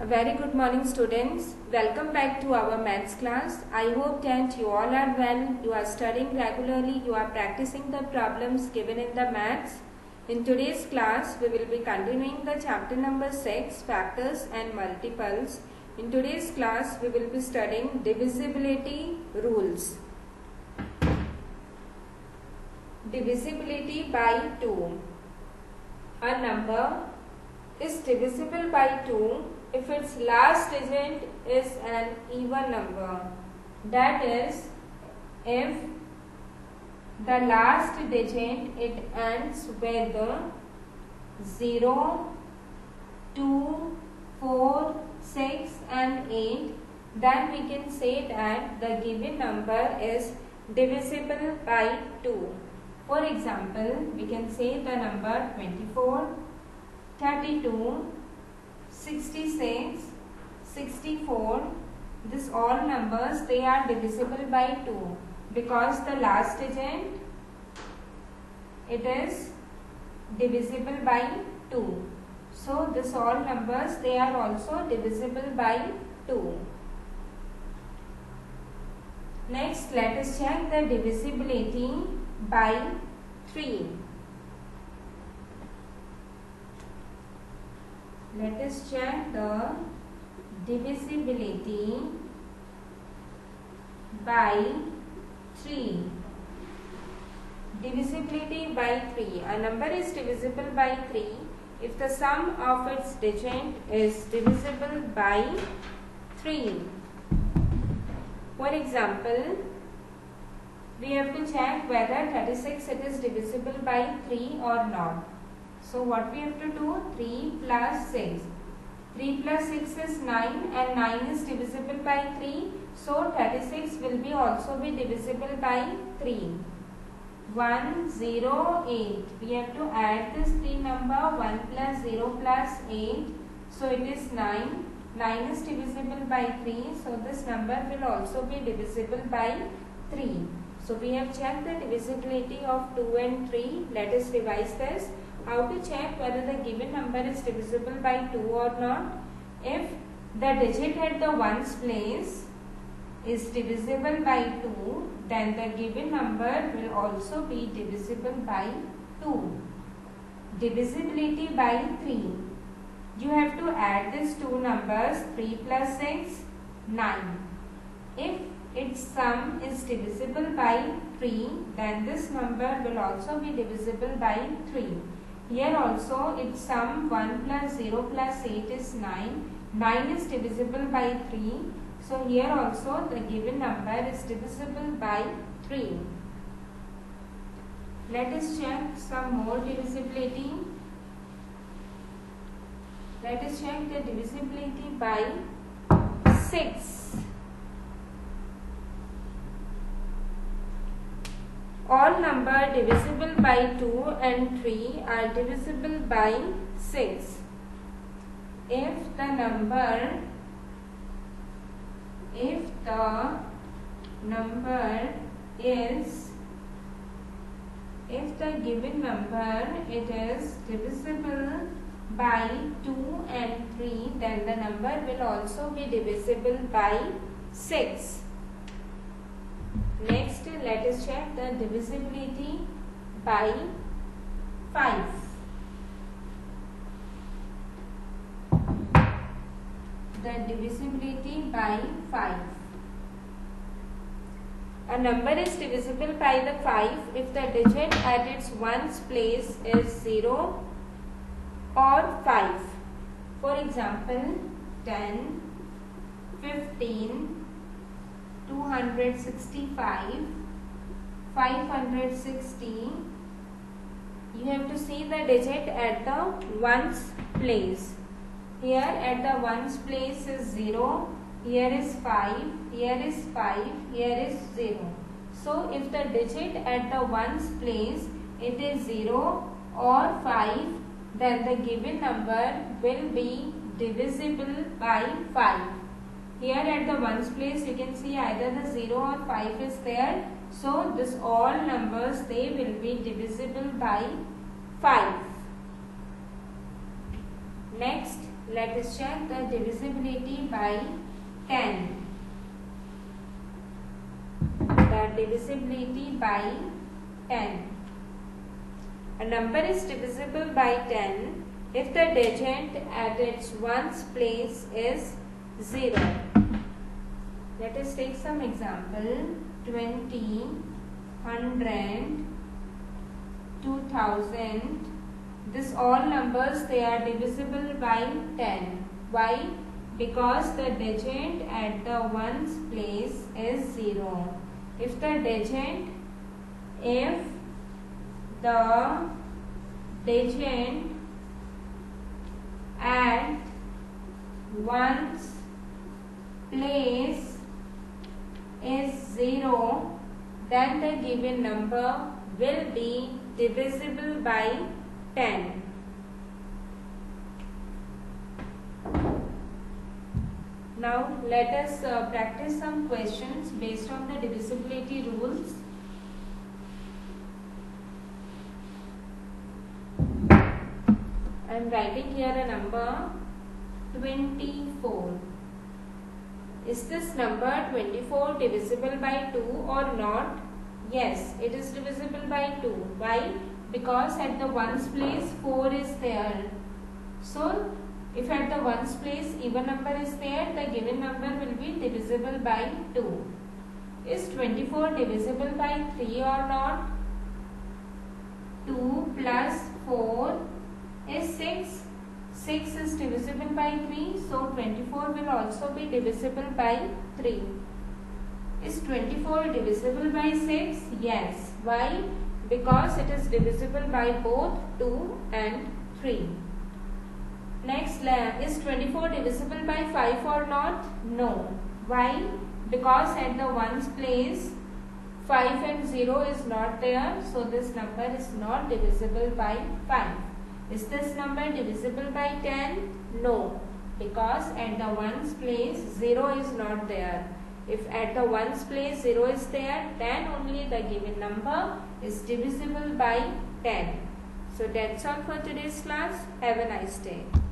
A very good morning, students. Welcome back to our maths class. I hope that you all are well, you are studying regularly, you are practicing the problems given in the maths. In today's class, we will be continuing the chapter number 6, factors and multiples. In today's class, we will be studying divisibility rules. Divisibility by 2. A number is divisible by 2 if its last digit is an even number. That is, if the last digit it ends with 0, 2, 4, 6 and 8, then we can say that the given number is divisible by 2. For example, we can say the number 24, 32, 66, 64, this all numbers, they are divisible by 2 because the last digit it is divisible by 2. So this all numbers, they are also divisible by 2. Next, let us check the divisibility by 3. Let us check the divisibility by 3. Divisibility by 3. A number is divisible by 3 if the sum of its digit is divisible by 3. For example, we have to check whether 36 it is divisible by 3 or not. So what we have to do? 3 plus 6. 3 plus 6 is 9 and 9 is divisible by 3. So 36 will be also be divisible by 3. 1, 0, 8. We have to add this 3 number. 1 plus 0 plus 8. So it is 9. 9 is divisible by 3. So this number will also be divisible by 3. So we have checked the divisibility of 2 and 3. Let us revise this. How to check whether the given number is divisible by 2 or not? If the digit at the ones place is divisible by 2, then the given number will also be divisible by 2. Divisibility by 3. You have to add these two numbers, 3 plus 6, 9. If its sum is divisible by 3, then this number will also be divisible by 3. Here also its sum 1 plus 0 plus 8 is 9. 9 is divisible by 3. So here also the given number is divisible by 3. Let us check some more divisibility. Let us check the divisibility by 6. All number divisible by 2 and 3 are divisible by 6. If the given number it is divisible by 2 and 3, then the number will also be divisible by 6. Next, let us check the divisibility by 5. The divisibility by 5. A number is divisible by the 5 if the digit at its ones place is 0 or 5. For example, 10, 15, 265, 560. You have to see the digit at the ones place. Here at the ones place is 0, here is 5, here is 5, here is 0. So if the digit at the ones place it is 0 or 5, then the given number will be divisible by 5. Here at the ones place you can see either the 0 or 5 is there. So this all numbers, they will be divisible by 5. Next, let us check the divisibility by 10. The divisibility by 10. A number is divisible by 10 if the digit at its ones place is 0. Let us take some example. 20, 100, 2000. This all numbers, they are divisible by 10. Why? Because the digit at the ones place is 0. If the digit at ones place is 0, then the given number will be divisible by 10. Now let us practice some questions based on the divisibility rules. I am writing here a number 24. Is this number 24 divisible by 2 or not? Yes, it is divisible by 2. Why? Because at the ones place 4 is there. So, if at the ones place even number is there, the given number will be divisible by 2. Is 24 divisible by 3 or not? 2 plus 4 is 6. 6 is divisible by 3, so 24 will also be divisible by 3. Is 24 divisible by 6? Yes. Why? Because it is divisible by both 2 and 3. Next, is 24 divisible by 5 or not? No. Why? Because at the ones place 5 and 0 is not there, so this number is not divisible by 5. Is this number divisible by 10? No, because at the ones place 0 is not there. If at the ones place 0 is there, then only the given number is divisible by 10. So that's all for today's class. Have a nice day.